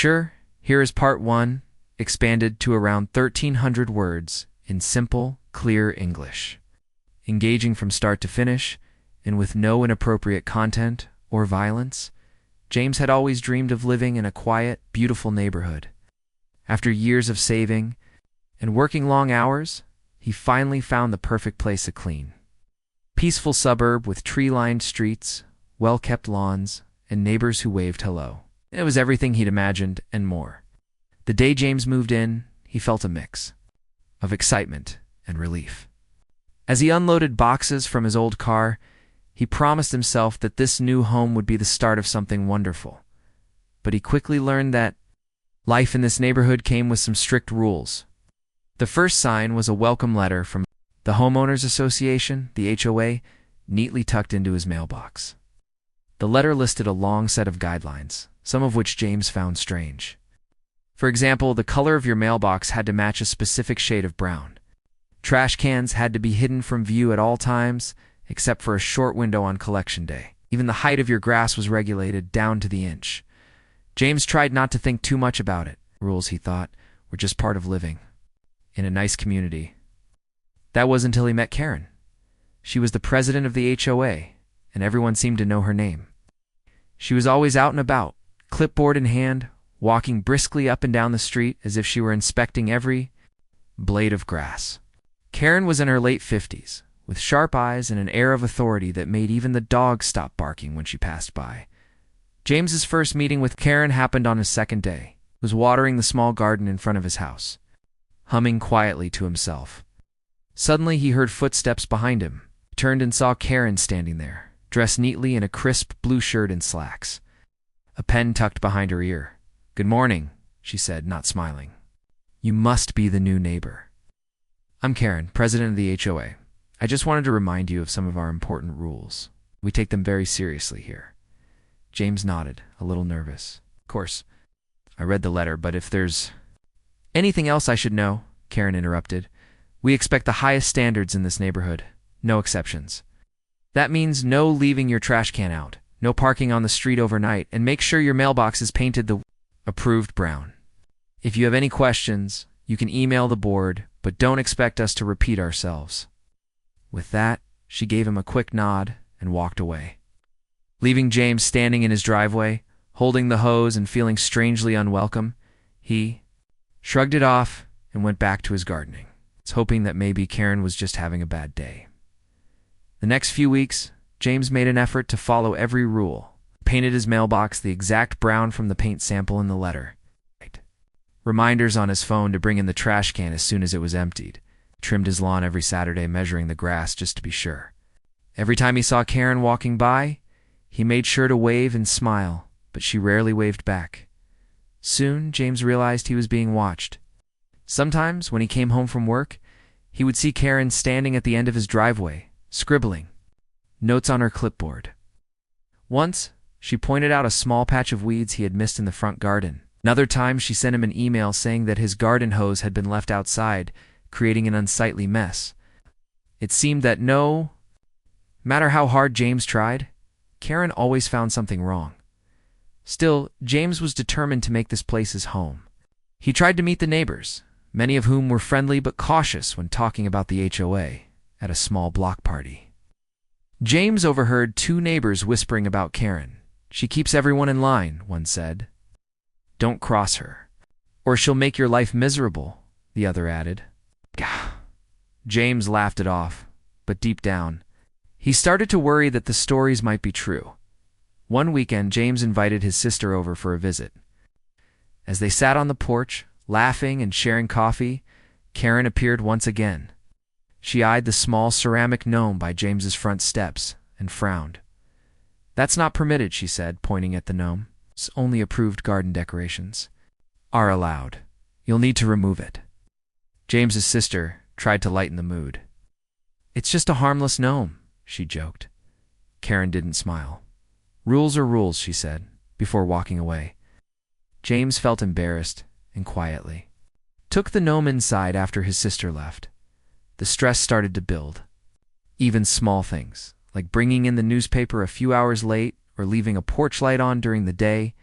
Sure, here is part 1, expanded to around 1,300 words in simple, clear English. Engaging from start to finish, and with no inappropriate content or violence, James had always dreamed of living in a quiet, beautiful neighborhood. After years of saving and working long hours, he finally found the perfect place to clean. Peaceful suburb with tree-lined streets, well-kept lawns, and neighbors who waved hello. It was everything he'd imagined and more. The day James moved in, he felt a mix of excitement and relief. As he unloaded boxes from his old car, he promised himself that this new home would be the start of something wonderful. But he quickly learned that life in this neighborhood came with some strict rules. The first sign was a welcome letter from the Homeowners Association, the HOA, neatly tucked into his mailbox. The letter listed a long set of guidelines, some of which James found strange. For example, the color of your mailbox had to match a specific shade of brown. Trash cans had to be hidden from view at all times, except for a short window on collection day. Even the height of your grass was regulated down to the inch. James tried not to think too much about it. Rules, he thought, were just part of living in a nice community. That was until he met Karen. She was the president of the HOA, and everyone seemed to know her name. She was always out and about, clipboard in hand, walking briskly up and down the street as if she were inspecting every blade of grass. Karen was in her late 50s, with sharp eyes and an air of authority that made even the dogs stop barking when she passed by. James's first meeting with Karen happened on his second day. He was watering the small garden in front of his house, humming quietly to himself. Suddenly he heard footsteps behind him. He turned and saw Karen standing there, dressed neatly in a crisp blue shirt and slacks, a pen tucked behind her ear. "Good morning," she said, not smiling. "You must be the new neighbor." "I'm Karen, president of the HOA. I just wanted to remind you of some of our important rules. We take them very seriously here." James nodded, a little nervous. "Of course, I read the letter, but if there's anything else I should know," Karen interrupted. "We expect the highest standards in this neighborhood. No exceptions. That means no leaving your trash can out, no parking on the street overnight, and make sure your mailbox is painted the approved brown. If you have any questions, you can email the board, but don't expect us to repeat ourselves." With that, she gave him a quick nod and walked away, leaving James standing in his driveway, holding the hose and feeling strangely unwelcome. He shrugged it off and went back to his gardening, hoping that maybe Karen was just having a bad day. The next few weeks, James made an effort to follow every rule. Painted his mailbox the exact brown from the paint sample in the letter. Reminders on his phone to bring in the trash can as soon as it was emptied. Trimmed his lawn every Saturday, measuring the grass just to be sure. Every time he saw Karen walking by, he made sure to wave and smile, but she rarely waved back. Soon, James realized he was being watched. Sometimes, when he came home from work, he would see Karen standing at the end of his driveway, scribbling notes on her clipboard. Once, she pointed out a small patch of weeds he had missed in the front garden. Another time, she sent him an email saying that his garden hose had been left outside, creating an unsightly mess. It seemed that no matter how hard James tried, Karen always found something wrong. Still, James was determined to make this place his home. He tried to meet the neighbors, many of whom were friendly but cautious when talking about the HOA at a small block party. James overheard two neighbors whispering about Karen. "She keeps everyone in line," one said. "Don't cross her, or she'll make your life miserable," the other added. Gah. James laughed it off, but deep down, he started to worry that the stories might be true. One weekend, James invited his sister over for a visit. As they sat on the porch, laughing and sharing coffee, Karen appeared once again. She eyed the small ceramic gnome by James's front steps and frowned. "That's not permitted," she said, pointing at the gnome. "Only approved garden decorations are allowed. You'll need to remove it." James's sister tried to lighten the mood. "It's just a harmless gnome," she joked. Karen didn't smile. "Rules are rules," she said, before walking away. James felt embarrassed and quietly took the gnome inside after his sister left. The stress started to build. Even small things, like bringing in the newspaper a few hours late or leaving a porch light on during the day,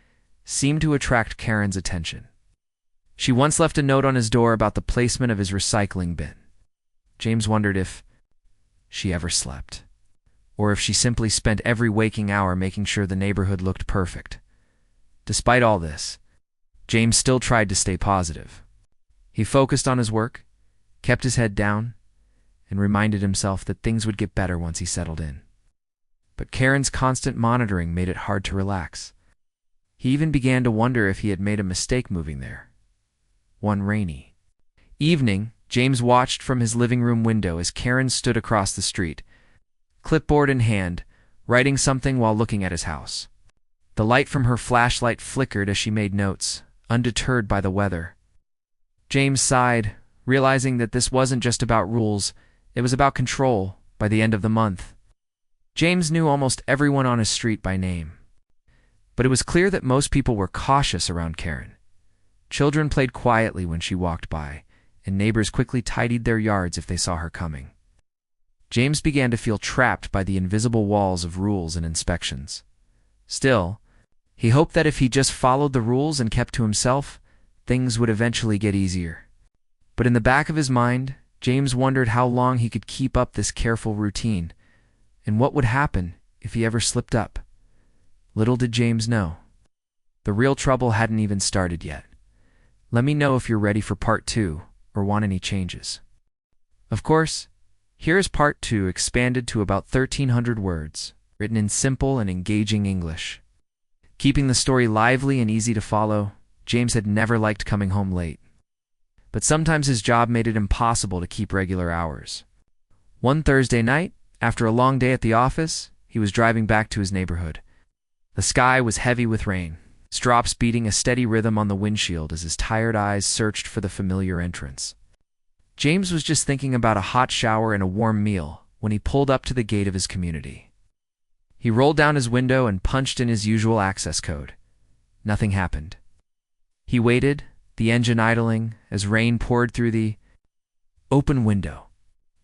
seemed to attract Karen's attention. She once left a note on his door about the placement of his recycling bin. James wondered if she ever slept, or if she simply spent every waking hour making sure the neighborhood looked perfect. Despite all this, James still tried to stay positive. He focused on his work, kept his head down, and reminded himself that things would get better once he settled in. But Karen's constant monitoring made it hard to relax. He even began to wonder if he had made a mistake moving there. One rainy evening, James watched from his living room window as Karen stood across the street, clipboard in hand, writing something while looking at his house. The light from her flashlight flickered as she made notes, undeterred by the weather. James sighed, realizing that this wasn't just about rules, it was about control. By the end of the month, James knew almost everyone on his street by name. But it was clear that most people were cautious around Karen. Children played quietly when she walked by, and neighbors quickly tidied their yards if they saw her coming. James began to feel trapped by the invisible walls of rules and inspections. Still, he hoped that if he just followed the rules and kept to himself, things would eventually get easier. But in the back of his mind, James wondered how long he could keep up this careful routine, and what would happen if he ever slipped up. Little did James know, the real trouble hadn't even started yet. Let me know if you're ready for part 2 or want any changes. Of course, here's part 2 expanded to about 1,300 words, written in simple and engaging English. Keeping the story lively and easy to follow, James had never liked coming home late. But sometimes his job made it impossible to keep regular hours. One Thursday night, after a long day at the office, he was driving back to his neighborhood. The sky was heavy with rain, drops beating a steady rhythm on the windshield as his tired eyes searched for the familiar entrance. James was just thinking about a hot shower and a warm meal when he pulled up to the gate of his community. He rolled down his window and punched in his usual access code. Nothing happened. He waited, the engine idling, as rain poured through the open window.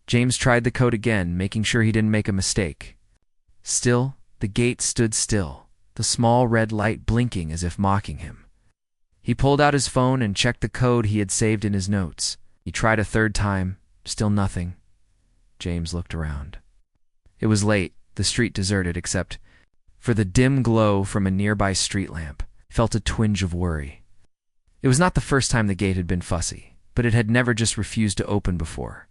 James tried the code again, making sure he didn't make a mistake. Still, the gate stood still, the small red light blinking as if mocking him. He pulled out his phone and checked the code he had saved in his notes. He tried a third time, still nothing. James looked around. It was late, the street deserted except for the dim glow from a nearby street lamp. He felt a twinge of worry. It was not the first time the gate had been fussy, but it had never just refused to open before.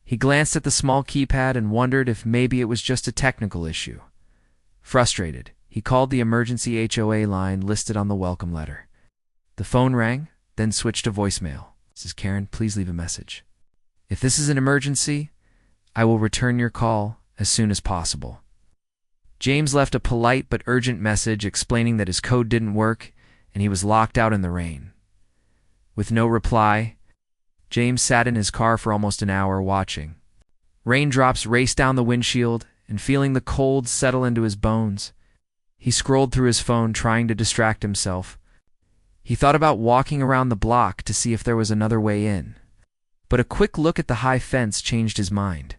He glanced at the small keypad and wondered if maybe it was just a technical issue. Frustrated, he called the emergency HOA line listed on the welcome letter. The phone rang, then switched to voicemail. "This is Karen, please leave a message. If this is an emergency, I will return your call as soon as possible." James left a polite but urgent message explaining that his code didn't work and he was locked out in the rain. With no reply, James sat in his car for almost an hour watching. Raindrops raced down the windshield, and feeling the cold settle into his bones, he scrolled through his phone trying to distract himself. He thought about walking around the block to see if there was another way in. But a quick look at the high fence changed his mind.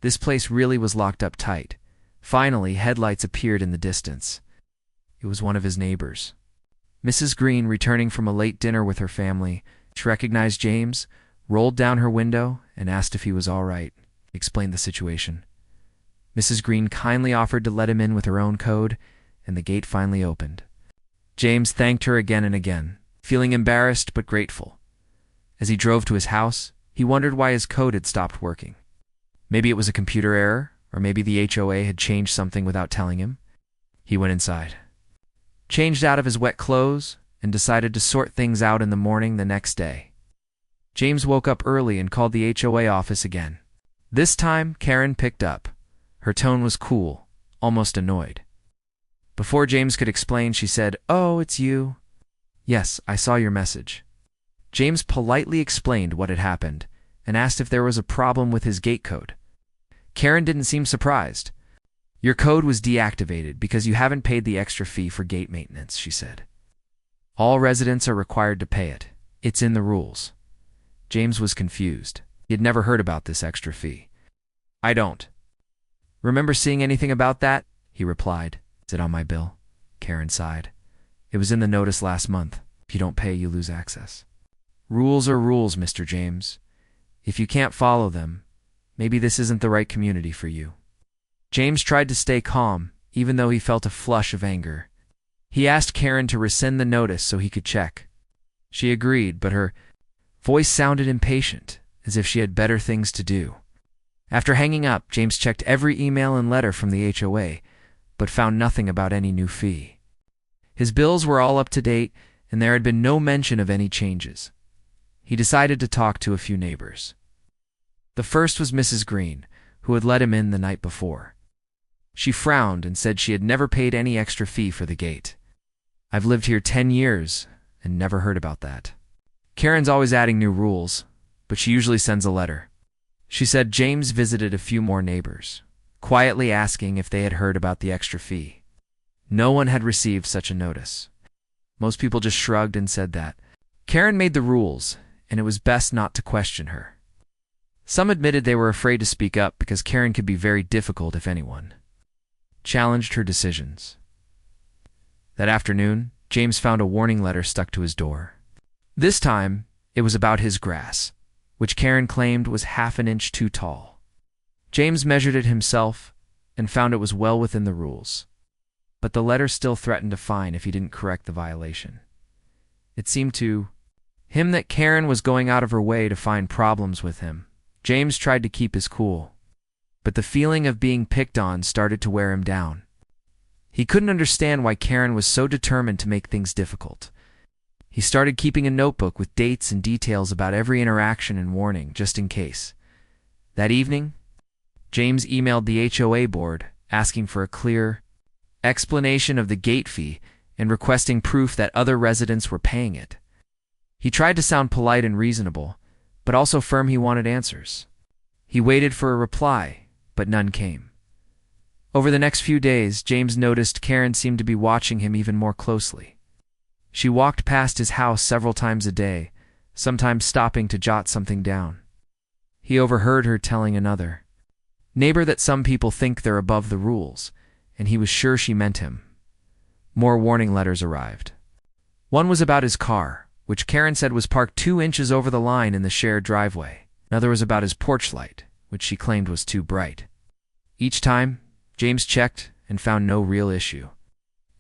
This place really was locked up tight. Finally, headlights appeared in the distance. It was one of his neighbors. Mrs. Green, returning from a late dinner with her family, she recognized James, rolled down her window, and asked if he was all right. He explained the situation. Mrs. Green kindly offered to let him in with her own code, and the gate finally opened. James thanked her again and again, feeling embarrassed but grateful. As he drove to his house, he wondered why his code had stopped working. Maybe it was a computer error, or maybe the HOA had changed something without telling him. He went inside, changed out of his wet clothes, and decided to sort things out in the morning the next day. James woke up early and called the HOA office again. This time, Karen picked up. Her tone was cool, almost annoyed. Before James could explain, she said, "Oh, it's you." "Yes, I saw your message." James politely explained what had happened and asked if there was a problem with his gate code. Karen didn't seem surprised. "Your code was deactivated because you haven't paid the extra fee for gate maintenance," she said. "All residents are required to pay it. It's in the rules." James was confused. He had never heard about this extra fee. "I don't remember seeing anything about that," he replied. "Is it on my bill?" Karen sighed. It was in the notice last month. If you don't pay, you lose access. Rules are rules, Mr. James. If you can't follow them, maybe this isn't the right community for you. James tried to stay calm, even though he felt a flush of anger. He asked Karen to rescind the notice so he could check. She agreed, but her voice sounded impatient, as if she had better things to do. After hanging up, James checked every email and letter from the HOA, but found nothing about any new fee. His bills were all up to date, and there had been no mention of any changes. He decided to talk to a few neighbors. The first was Mrs. Green, who had let him in the night before. She frowned and said she had never paid any extra fee for the gate. "I've lived here 10 years and never heard about that. Karen's always adding new rules, but she usually sends a letter." She said James visited a few more neighbors, quietly asking if they had heard about the extra fee. No one had received such a notice. Most people just shrugged and said that Karen made the rules, and it was best not to question her. Some admitted they were afraid to speak up because Karen could be very difficult if anyone challenged her decisions. That afternoon, James found a warning letter stuck to his door. This time, it was about his grass, which Karen claimed was half an inch too tall. James measured it himself and found it was well within the rules, but the letter still threatened a fine if he didn't correct the violation. It seemed to him that Karen was going out of her way to find problems with him. James tried to keep his cool, but the feeling of being picked on started to wear him down. He couldn't understand why Karen was so determined to make things difficult. He started keeping a notebook with dates and details about every interaction and warning, just in case. That evening, James emailed the HOA board asking for a clear explanation of the gate fee and requesting proof that other residents were paying it. He tried to sound polite and reasonable, but also firm he wanted answers. He waited for a reply, but none came. Over the next few days, James noticed Karen seemed to be watching him even more closely. She walked past his house several times a day, sometimes stopping to jot something down. He overheard her telling another neighbor that some people think they're above the rules, and he was sure she meant him. More warning letters arrived. One was about his car, which Karen said was parked 2 inches over the line in the shared driveway. Another was about his porch light, which she claimed was too bright. Each time, James checked and found no real issue.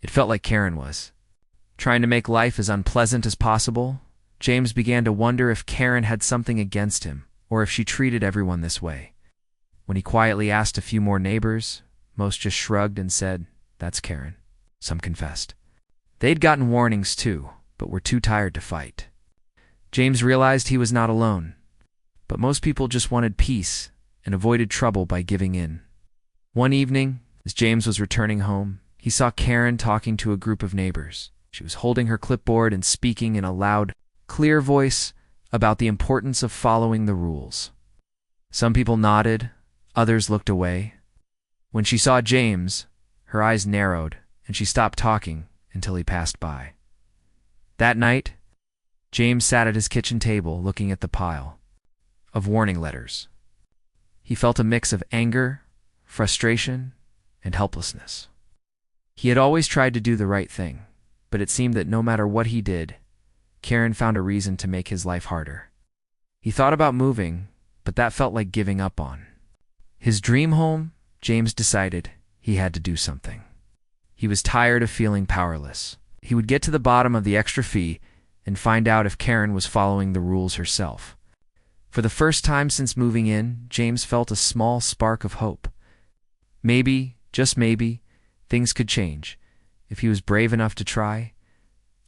It felt like Karen was trying to make life as unpleasant as possible. James began to wonder if Karen had something against him, or if she treated everyone this way. When he quietly asked a few more neighbors, most just shrugged and said, "That's Karen." Some confessed. They'd gotten warnings too, but were too tired to fight. James realized he was not alone, but most people just wanted peace and avoided trouble by giving in. One evening, as James was returning home, he saw Karen talking to a group of neighbors. She was holding her clipboard and speaking in a loud, clear voice about the importance of following the rules. Some people nodded, others looked away. When she saw James, her eyes narrowed, and she stopped talking until he passed by. That night, James sat at his kitchen table looking at the pile of warning letters. He felt a mix of anger, frustration, and helplessness. He had always tried to do the right thing, but it seemed that no matter what he did, Karen found a reason to make his life harder. He thought about moving, but that felt like giving up on his dream home. James decided he had to do something. He was tired of feeling powerless. He would get to the bottom of the extra fee and find out if Karen was following the rules herself. For the first time since moving in, James felt a small spark of hope. Maybe, just maybe, things could change if he was brave enough to try.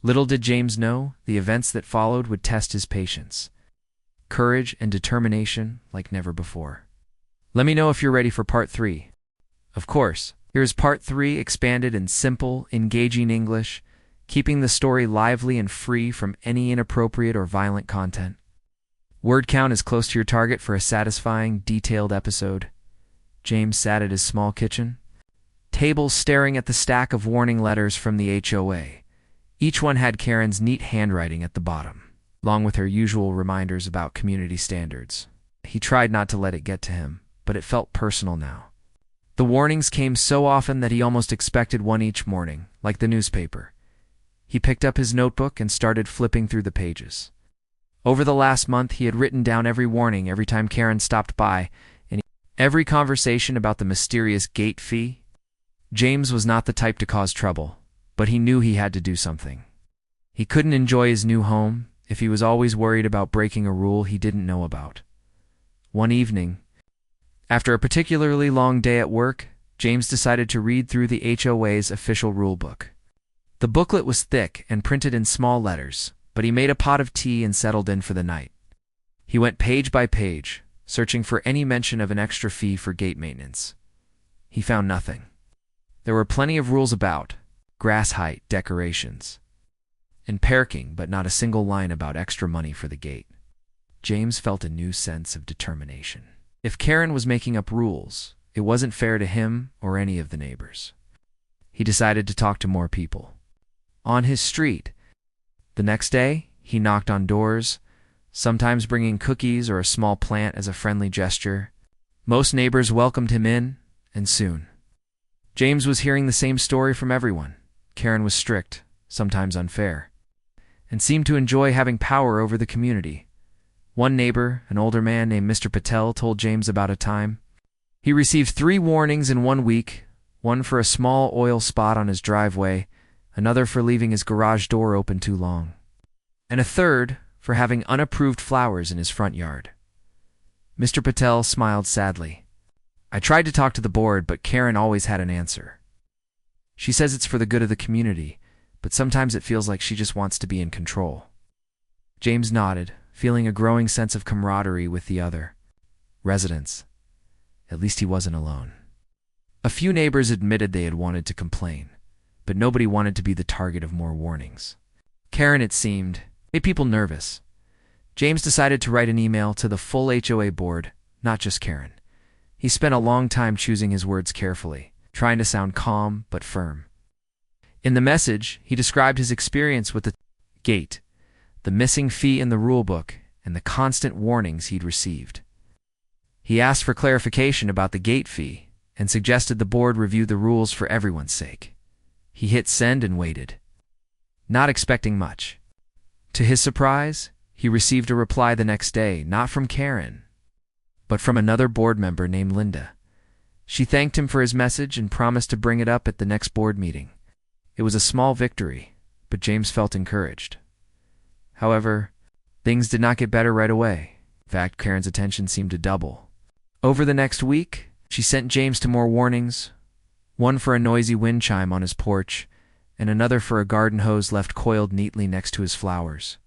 Little did James know, the events that followed would test his patience, courage, and determination like never before. Let me know if you're ready for part 3. Of course, here's part 3 expanded in simple, engaging English, keeping the story lively and free from any inappropriate or violent content. Word count is close to your target for a satisfying, detailed episode. James sat at his small kitchen table staring at the stack of warning letters from the HOA. Each one had Karen's neat handwriting at the bottom, along with her usual reminders about community standards. He tried not to let it get to him, but it felt personal now. The warnings came so often that he almost expected one each morning, like the newspaper. He picked up his notebook and started flipping through the pages. Over the last month, he had written down every warning every time Karen stopped by, and every conversation about the mysterious gate fee. James was not the type to cause trouble, but he knew he had to do something. He couldn't enjoy his new home if he was always worried about breaking a rule he didn't know about. One evening, after a particularly long day at work, James decided to read through the HOA's official rulebook. The booklet was thick and printed in small letters, but he made a pot of tea and settled in for the night. He went page by page, searching for any mention of an extra fee for gate maintenance. He found nothing. There were plenty of rules about grass height, decorations, and parking, but not a single line about extra money for the gate. James felt a new sense of determination. If Karen was making up rules, it wasn't fair to him or any of the neighbors. He decided to talk to more people. On his street, the next day, he knocked on doors, sometimes bringing cookies or a small plant as a friendly gesture. Most neighbors welcomed him in, and soon. James was hearing the same story from everyone. Karen was strict, sometimes unfair, and seemed to enjoy having power over the community. One neighbor, an older man named Mr. Patel, told James about a time he received 3 warnings in 1 week, one for a small oil spot on his driveway, another for leaving his garage door open too long, and a third for having unapproved flowers in his front yard. Mr. Patel smiled sadly. I tried to talk to the board, but Karen always had an answer. She says it's for the good of the community, but sometimes it feels like she just wants to be in control. James nodded, feeling a growing sense of camaraderie with the other residents. At least he wasn't alone. A few neighbors admitted they had wanted to complain, but nobody wanted to be the target of more warnings. Karen, it seemed, made people nervous. James decided to write an email to the full HOA board, not just Karen. He spent a long time choosing his words carefully, trying to sound calm but firm. In the message, he described his experience with the gate, the missing fee in the rulebook, and the constant warnings he'd received. He asked for clarification about the gate fee and suggested the board review the rules for everyone's sake. He hit send and waited, not expecting much. To his surprise, he received a reply the next day, not from Karen, but from another board member named Linda. She thanked him for his message and promised to bring it up at the next board meeting. It was a small victory, but James felt encouraged. However, things did not get better right away. In fact, Karen's attention seemed to double. Over the next week, she sent James to more warnings, one for a noisy wind chime on his porch, and another for a garden hose left coiled neatly next to his flowers.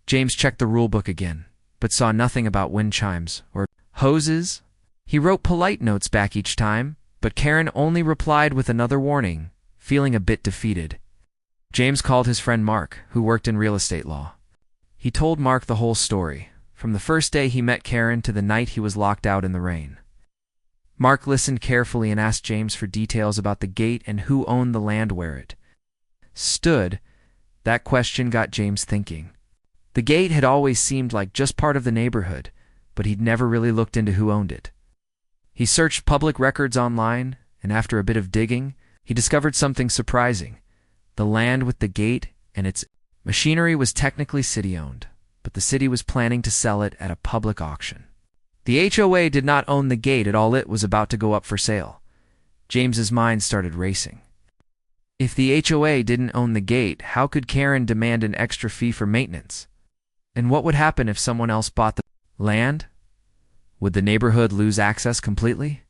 James checked the rulebook again, but saw nothing about wind chimes or hoses. He wrote polite notes back each time, but Karen only replied with another warning, feeling a bit defeated. James called his friend Mark, who worked in real estate law. He told Mark the whole story, from the first day he met Karen to the night he was locked out in the rain. Mark listened carefully and asked James for details about the gate and who owned the land where it stood. That question got James thinking. The gate had always seemed like just part of the neighborhood, but he'd never really looked into who owned it. He searched public records online, and after a bit of digging, he discovered something surprising. The land with the gate and its machinery was technically city-owned, but the city was planning to sell it at a public auction. The HOA did not own the gate at all. It was about to go up for sale. James's mind started racing. If the HOA didn't own the gate, how could Karen demand an extra fee for maintenance? And what would happen if someone else bought the land? Would the neighborhood lose access completely?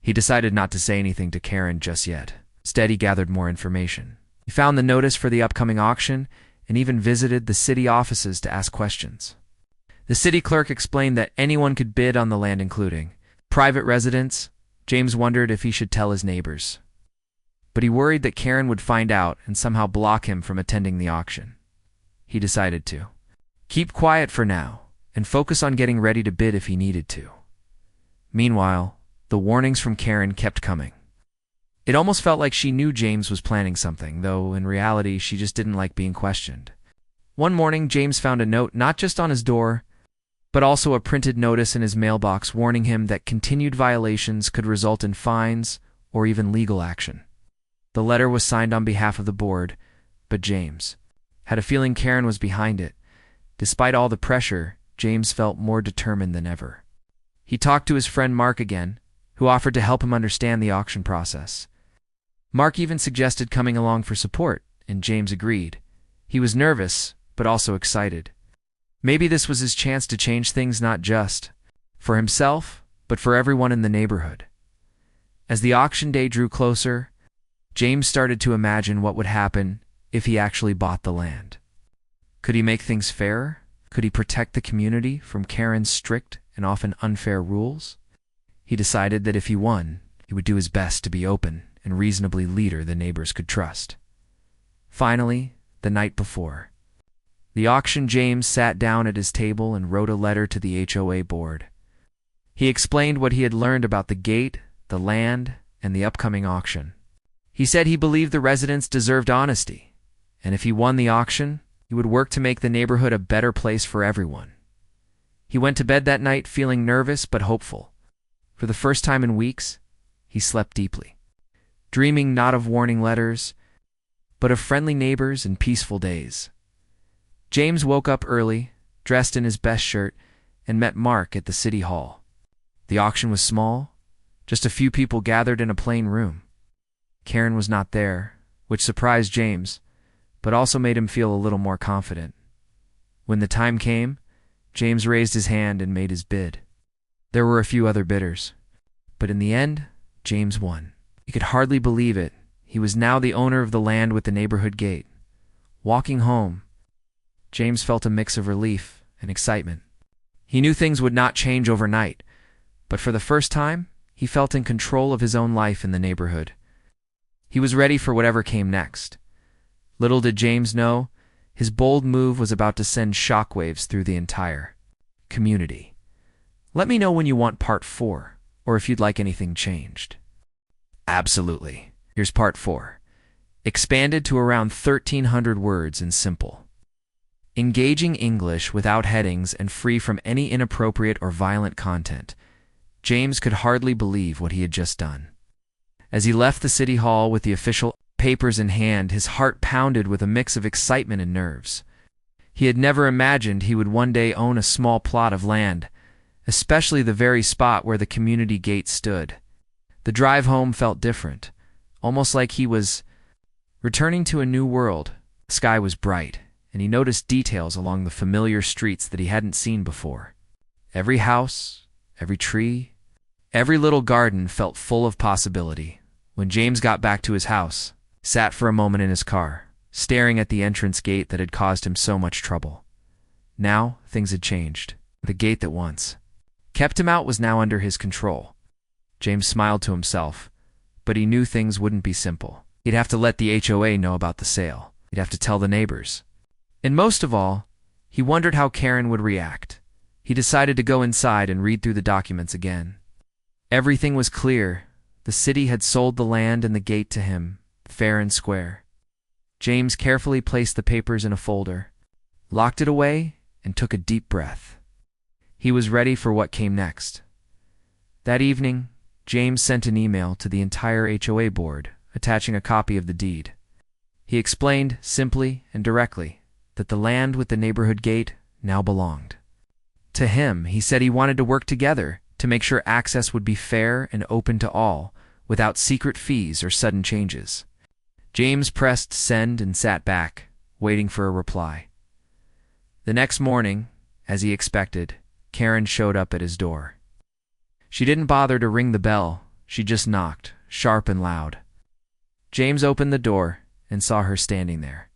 He decided not to say anything to Karen just yet. Instead, he gathered more information. He found the notice for the upcoming auction and even visited the city offices to ask questions. The city clerk explained that anyone could bid on the land, including private residents. James wondered if he should tell his neighbors, but he worried that Karen would find out and somehow block him from attending the auction. He decided to keep quiet for now and focus on getting ready to bid if he needed to. Meanwhile, the warnings from Karen kept coming. It almost felt like she knew James was planning something, though in reality she just didn't like being questioned. One morning, James found a note not just on his door, but also a printed notice in his mailbox warning him that continued violations could result in fines or even legal action. The letter was signed on behalf of the board, but but James. Had a feeling Karen was behind it. Despite all the pressure, James felt more determined than ever. He talked to his friend Mark again, who offered to help him understand the auction process. Mark even suggested coming along for support, and James agreed. He was nervous, but also excited. Maybe this was his chance to change things not just for himself, but for everyone in the neighborhood. As the auction day drew closer, James started to imagine what would happen if he actually bought the land. Could he make things fairer? Could he protect the community from Karen's strict and often unfair rules? He decided that if he won, he would do his best to be open and reasonably leader the neighbors could trust. Finally, the night before the auction, James sat down at his table and wrote a letter to the HOA board. He explained what he had learned about the gate, the land, and the upcoming auction. He said he believed the residents deserved honesty, and if he won the auction, he would work to make the neighborhood a better place for everyone. He went to bed that night feeling nervous but hopeful. For the first time in weeks, he slept deeply, dreaming not of warning letters, but of friendly neighbors and peaceful days. James woke up early, dressed in his best shirt, and met Mark at the city hall. The auction was small, just a few people gathered in a plain room. Karen was not there, which surprised James, but also made him feel a little more confident. When the time came, James raised his hand and made his bid. There were a few other bidders, but in the end, James won. He could hardly believe it. He was now the owner of the land with the neighborhood gate. Walking home, James felt a mix of relief and excitement. He knew things would not change overnight, but for the first time, he felt in control of his own life in the neighborhood. He was ready for whatever came next. Little did James know, his bold move was about to send shockwaves through the entire community. Let me know when you want part 4, or if you'd like anything changed. Absolutely. Here's part 4. Expanded to around 1,300 words and simple. Engaging English without headings and free from any inappropriate or violent content. James could hardly believe what he had just done. As he left the city hall with the official papers in hand, his heart pounded with a mix of excitement and nerves. He had never imagined he would one day own a small plot of land, especially the very spot where the community gate stood. The drive home felt different, almost like he was returning to a new world. The sky was bright, and he noticed details along the familiar streets that he hadn't seen before. Every house, every tree, every little garden felt full of possibility. When James got back to his house, he sat for a moment in his car, staring at the entrance gate that had caused him so much trouble. Now, things had changed. The gate that once kept him out was now under his control. James smiled to himself, but he knew things wouldn't be simple. He'd have to let the HOA know about the sale. He'd have to tell the neighbors. And most of all, he wondered how Karen would react. He decided to go inside and read through the documents again. Everything was clear. The city had sold the land and the gate to him, fair and square. James carefully placed the papers in a folder, locked it away, and took a deep breath. He was ready for what came next. That evening, James sent an email to the entire HOA board, attaching a copy of the deed. He explained, simply and directly, that the land with the neighborhood gate now belonged to him. He said he wanted to work together to make sure access would be fair and open to all, without secret fees or sudden changes. James pressed send and sat back, waiting for a reply. The next morning, as he expected, Karen showed up at his door. She didn't bother to ring the bell, she just knocked, sharp and loud. James opened the door and saw her standing there,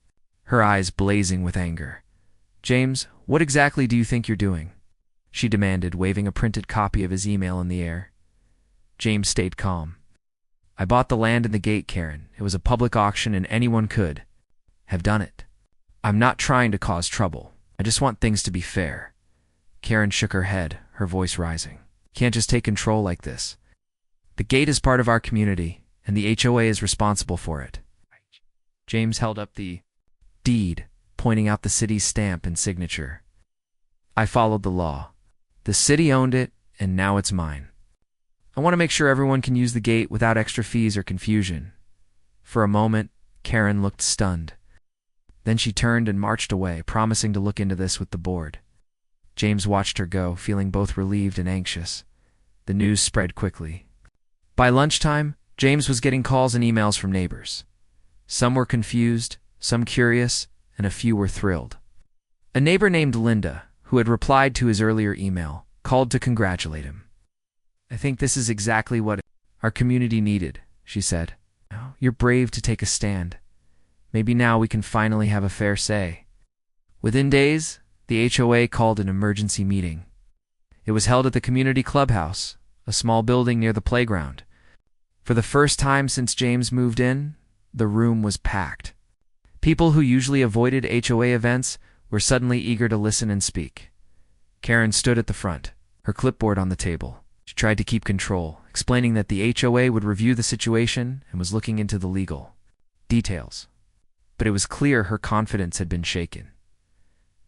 her eyes blazing with anger. "James, what exactly do you think you're doing?" she demanded, waving a printed copy of his email in the air. James stayed calm. "I bought the land and the gate, Karen. It was a public auction and anyone could have done it. I'm not trying to cause trouble. I just want things to be fair." Karen shook her head, her voice rising. "Can't just take control like this. The gate is part of our community, and the HOA is responsible for it." James held up the deed, pointing out the city's stamp and signature. "I followed the law. The city owned it, and now it's mine. I want to make sure everyone can use the gate without extra fees or confusion." For a moment, Karen looked stunned. Then she turned and marched away, promising to look into this with the board. James watched her go, feeling both relieved and anxious. The news spread quickly. By lunchtime, James was getting calls and emails from neighbors. Some were confused, some curious, and a few were thrilled. A neighbor named Linda, who had replied to his earlier email, called to congratulate him. "I think this is exactly what our community needed," she said. "You're brave to take a stand. Maybe now we can finally have a fair say." Within days, the HOA called an emergency meeting. It was held at the community clubhouse, a small building near the playground. For the first time since James moved in, the room was packed. People who usually avoided HOA events were suddenly eager to listen and speak. Karen stood at the front, her clipboard on the table. She tried to keep control, explaining that the HOA would review the situation and was looking into the legal details. But it was clear her confidence had been shaken.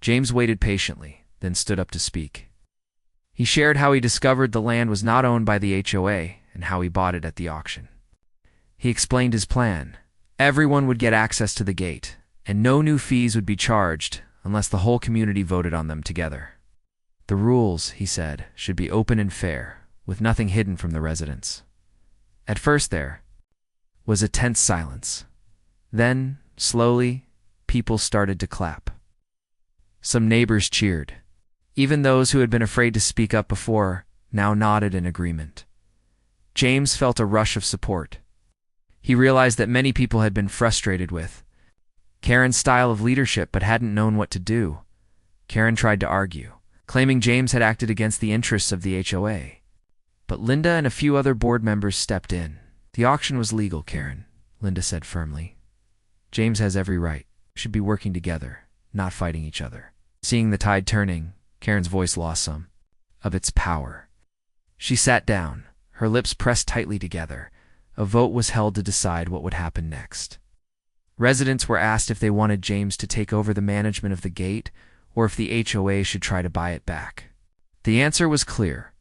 James waited patiently, then stood up to speak. He shared how he discovered the land was not owned by the HOA and how he bought it at the auction. He explained his plan. Everyone would get access to the gate, and no new fees would be charged unless the whole community voted on them together. The rules, he said, should be open and fair, with nothing hidden from the residents. At first there was a tense silence. Then, slowly, people started to clap. Some neighbors cheered. Even those who had been afraid to speak up before now nodded in agreement. James felt a rush of support. He realized that many people had been frustrated with Karen's style of leadership but hadn't known what to do. Karen tried to argue, claiming James had acted against the interests of the HOA. But Linda and a few other board members stepped in. "The auction was legal, Karen," Linda said firmly. "James has every right. We should be working together, not fighting each other." Seeing the tide turning, Karen's voice lost some of its power. She sat down, her lips pressed tightly together. A vote was held to decide what would happen next. Residents were asked if they wanted James to take over the management of the gate or if the HOA should try to buy it back. The answer was clear.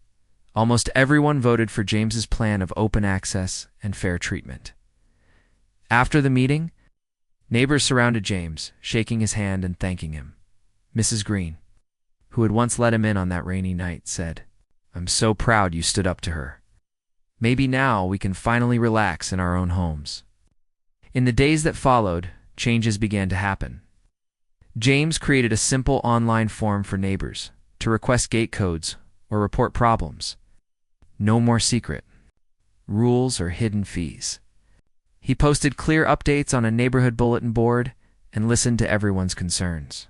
Almost everyone voted for James's plan of open access and fair treatment. After the meeting, neighbors surrounded James, shaking his hand and thanking him. Mrs. Green, who had once let him in on that rainy night, said, "I'm so proud you stood up to her. Maybe now we can finally relax in our own homes." In the days that followed, changes began to happen. James created a simple online form for neighbors to request gate codes or report problems. No more secret rules or hidden fees. He posted clear updates on a neighborhood bulletin board and listened to everyone's concerns.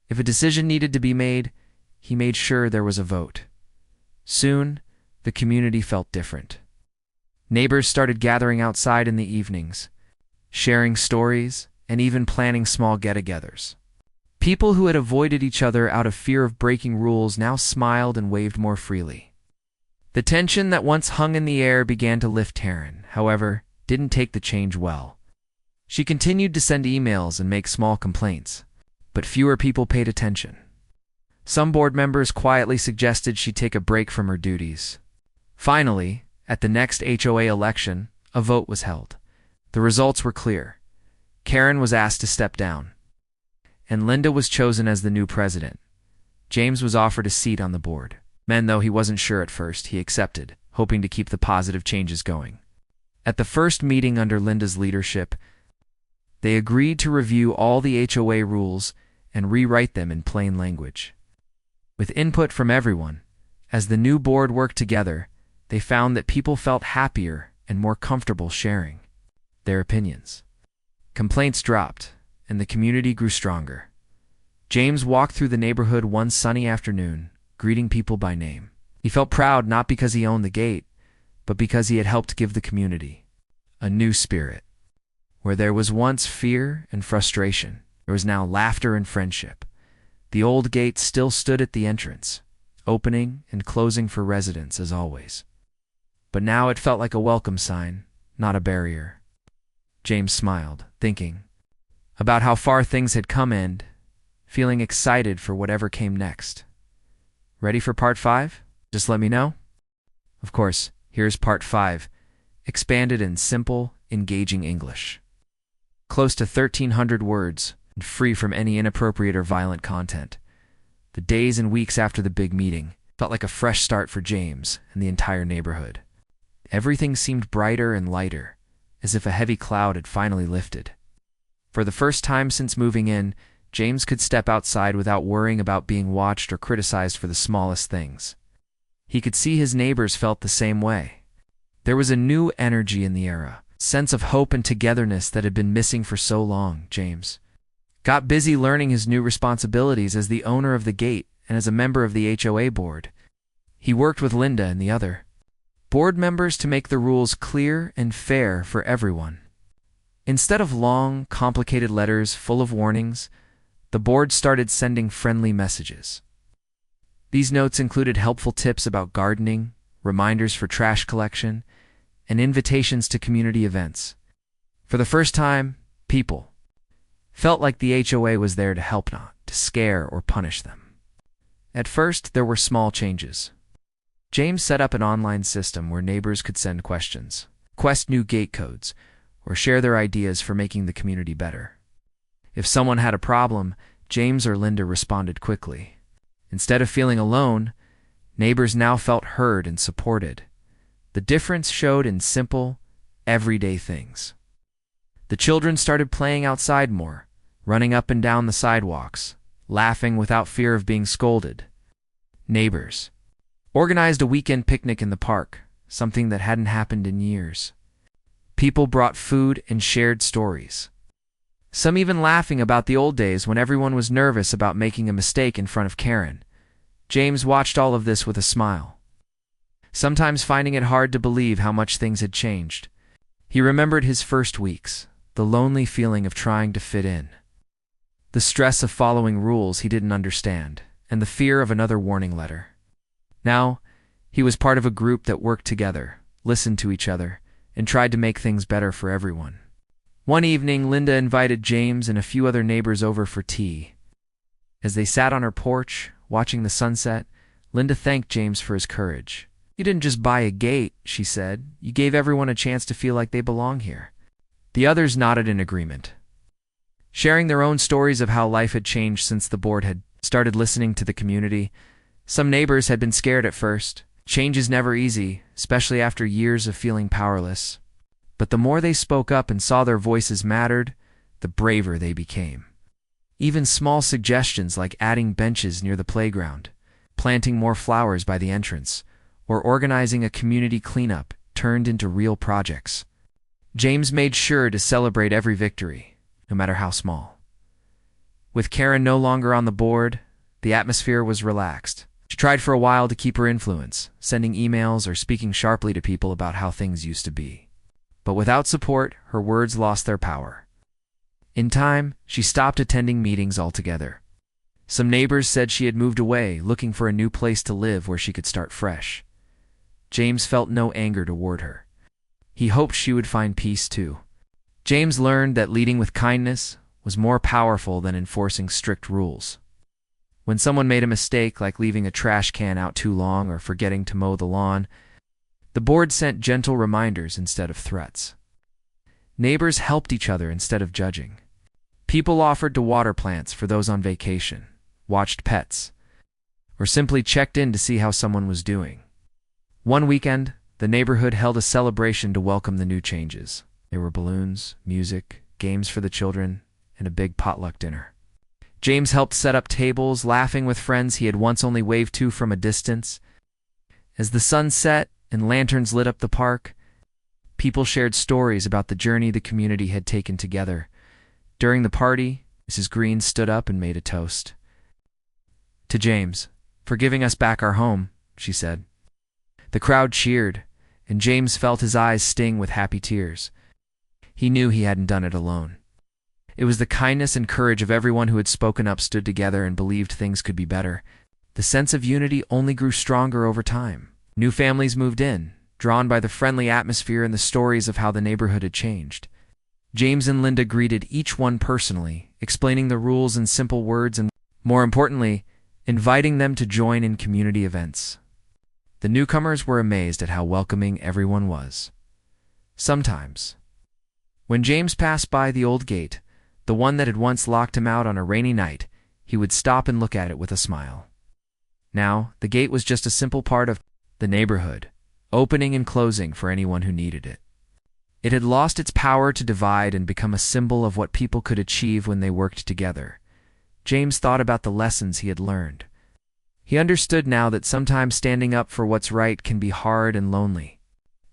If a decision needed to be made, he made sure there was a vote. Soon, the community felt different. Neighbors started gathering outside in the evenings, sharing stories, and even planning small get-togethers. People who had avoided each other out of fear of breaking rules now smiled and waved more freely. The tension that once hung in the air began to lift. Karen, however, didn't take the change well. She continued to send emails and make small complaints, but fewer people paid attention. Some board members quietly suggested she take a break from her duties. Finally, at the next HOA election, a vote was held. The results were clear. Karen was asked to step down, and Linda was chosen as the new president. James was offered a seat on the board. Though he wasn't sure at first, he accepted, hoping to keep the positive changes going. At the first meeting under Linda's leadership, they agreed to review all the HOA rules and rewrite them in plain language. With input from everyone, as the new board worked together, they found that people felt happier and more comfortable sharing their opinions. Complaints dropped, and the community grew stronger. James walked through the neighborhood one sunny afternoon, greeting people by name. He felt proud not because he owned the gate, but because he had helped give the community a new spirit. Where there was once fear and frustration, there was now laughter and friendship. The old gate still stood at the entrance, opening and closing for residents as always. But now it felt like a welcome sign, not a barrier. James smiled, thinking about how far things had come and feeling excited for whatever came next. Ready for part 5? Just let me know. Of course, here's part 5, expanded in simple, engaging English. Close to 1,300 words, and free from any inappropriate or violent content. The days and weeks after the big meeting felt like a fresh start for James and the entire neighborhood. Everything seemed brighter and lighter, as if a heavy cloud had finally lifted. For the first time since moving in, James could step outside without worrying about being watched or criticized for the smallest things. He could see his neighbors felt the same way. There was a new energy in the era, a sense of hope and togetherness that had been missing for so long. James got busy learning his new responsibilities as the owner of the gate and as a member of the HOA board. He worked with Linda and the other board members to make the rules clear and fair for everyone. Instead of long, complicated letters full of warnings, the board started sending friendly messages. These notes included helpful tips about gardening, reminders for trash collection, and invitations to community events. For the first time, people felt like the HOA was there to help, not to scare or punish them. At first, there were small changes. James set up an online system where neighbors could send questions, request new gate codes, or share their ideas for making the community better. If someone had a problem, James or Linda responded quickly. Instead of feeling alone, neighbors now felt heard and supported. The difference showed in simple, everyday things. The children started playing outside more, running up and down the sidewalks, laughing without fear of being scolded. Neighbors organized a weekend picnic in the park, something that hadn't happened in years. People brought food and shared stories, some even laughing about the old days when everyone was nervous about making a mistake in front of Karen. James watched all of this with a smile, sometimes finding it hard to believe how much things had changed. He remembered his first weeks, the lonely feeling of trying to fit in, the stress of following rules he didn't understand, and the fear of another warning letter. Now, he was part of a group that worked together, listened to each other, and tried to make things better for everyone. One evening, Linda invited James and a few other neighbors over for tea. As they sat on her porch, watching the sunset, Linda thanked James for his courage. "You didn't just buy a gate," she said. "You gave everyone a chance to feel like they belong here." The others nodded in agreement, sharing their own stories of how life had changed since the board had started listening to the community. Some neighbors had been scared at first. Change is never easy, especially after years of feeling powerless. But the more they spoke up and saw their voices mattered, the braver they became. Even small suggestions like adding benches near the playground, planting more flowers by the entrance, or organizing a community cleanup turned into real projects. James made sure to celebrate every victory, no matter how small. With Karen no longer on the board, the atmosphere was relaxed. She tried for a while to keep her influence, sending emails or speaking sharply to people about how things used to be. But without support, her words lost their power. In time, she stopped attending meetings altogether. Some neighbors said she had moved away, looking for a new place to live where she could start fresh. James felt no anger toward her. He hoped she would find peace too. James learned that leading with kindness was more powerful than enforcing strict rules. When someone made a mistake, like leaving a trash can out too long or forgetting to mow the lawn, the board sent gentle reminders instead of threats. Neighbors helped each other instead of judging. People offered to water plants for those on vacation, watched pets, or simply checked in to see how someone was doing. One weekend, the neighborhood held a celebration to welcome the new changes. There were balloons, music, games for the children, and a big potluck dinner. James helped set up tables, laughing with friends he had once only waved to from a distance. As the sun set and lanterns lit up the park, people shared stories about the journey the community had taken together. During the party, Mrs. Green stood up and made a toast. "To James, for giving us back our home," she said. The crowd cheered, and James felt his eyes sting with happy tears. He knew he hadn't done it alone. It was the kindness and courage of everyone who had spoken up, stood together, and believed things could be better. The sense of unity only grew stronger over time. New families moved in, drawn by the friendly atmosphere and the stories of how the neighborhood had changed. James and Linda greeted each one personally, explaining the rules in simple words and, more importantly, inviting them to join in community events. The newcomers were amazed at how welcoming everyone was. Sometimes, when James passed by the old gate, the one that had once locked him out on a rainy night, he would stop and look at it with a smile. Now, the gate was just a simple part of the neighborhood, opening and closing for anyone who needed it. It had lost its power to divide and become a symbol of what people could achieve when they worked together. James thought about the lessons he had learned. He understood now that sometimes standing up for what's right can be hard and lonely.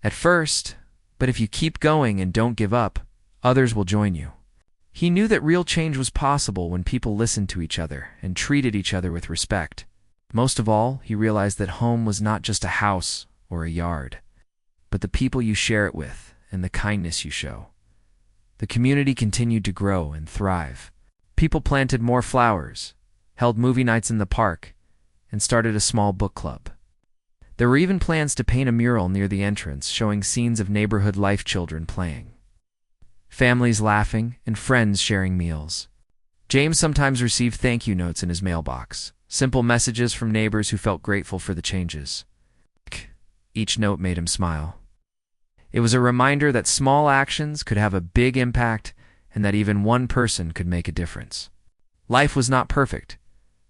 At first, but if you keep going and don't give up, others will join you. He knew that real change was possible when people listened to each other and treated each other with respect. Most of all, he realized that home was not just a house or a yard, but the people you share it with and the kindness you show. The community continued to grow and thrive. People planted more flowers, held movie nights in the park, and started a small book club. There were even plans to paint a mural near the entrance showing scenes of neighborhood life children playing, families laughing, and friends sharing meals. James sometimes received thank you notes in his mailbox, simple messages from neighbors who felt grateful for the changes. Each note made him smile. It was a reminder that small actions could have a big impact and that even one person could make a difference. Life was not perfect.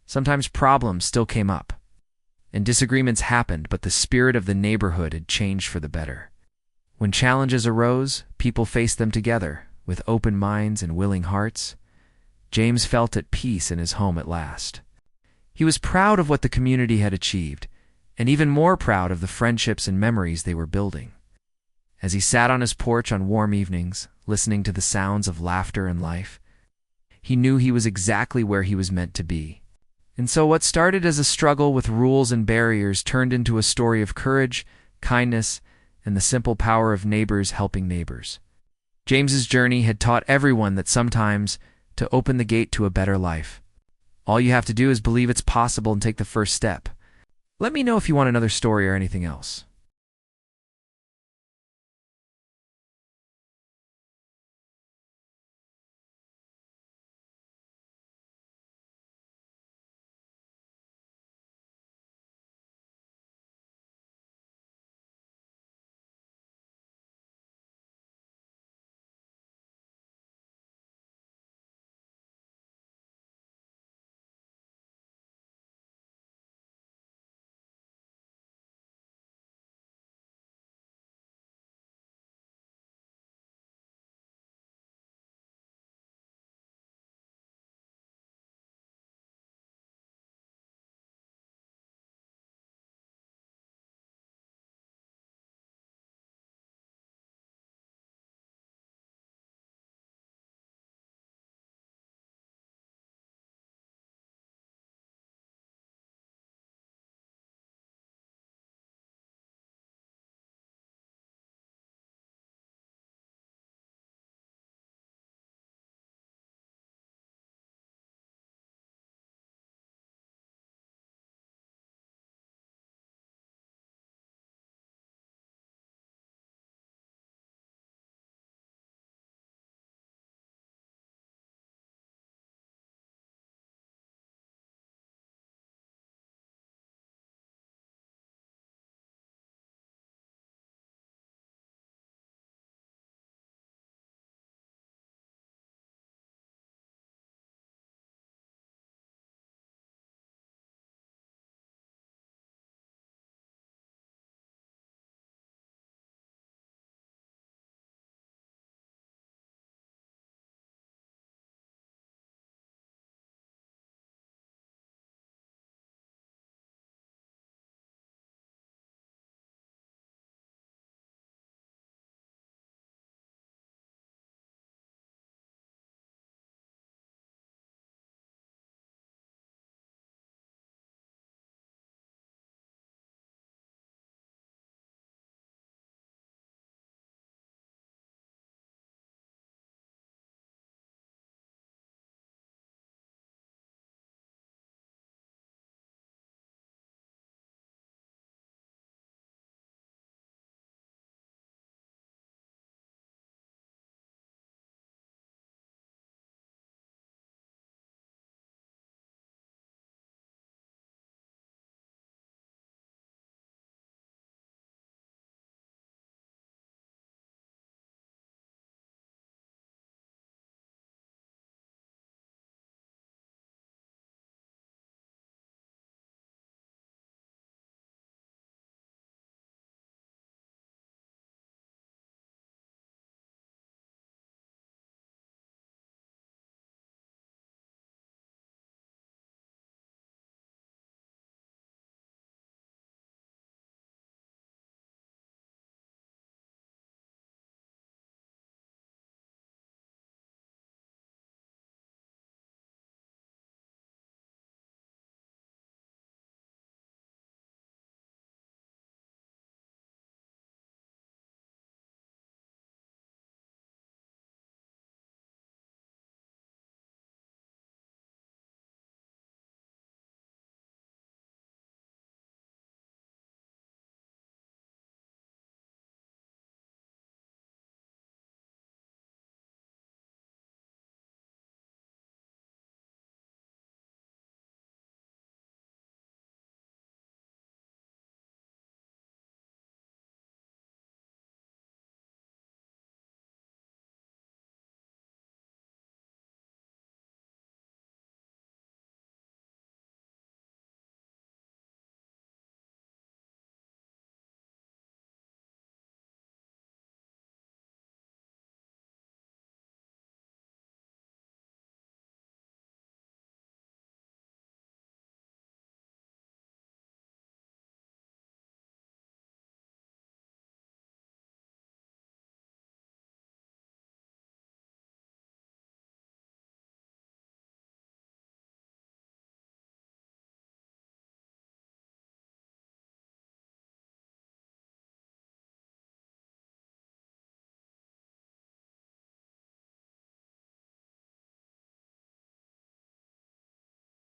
Sometimes problems still came up, and disagreements happened, but the spirit of the neighborhood had changed for the better. When challenges arose, people faced them together, with open minds and willing hearts. James felt at peace in his home at last. He was proud of what the community had achieved, and even more proud of the friendships and memories they were building. As he sat on his porch on warm evenings, listening to the sounds of laughter and life, he knew he was exactly where he was meant to be. And so what started as a struggle with rules and barriers turned into a story of courage, kindness, and the simple power of neighbors helping neighbors. James's journey had taught everyone that sometimes to open the gate to a better life, all you have to do is believe it's possible and take the first step. Let me know if you want another story or anything else.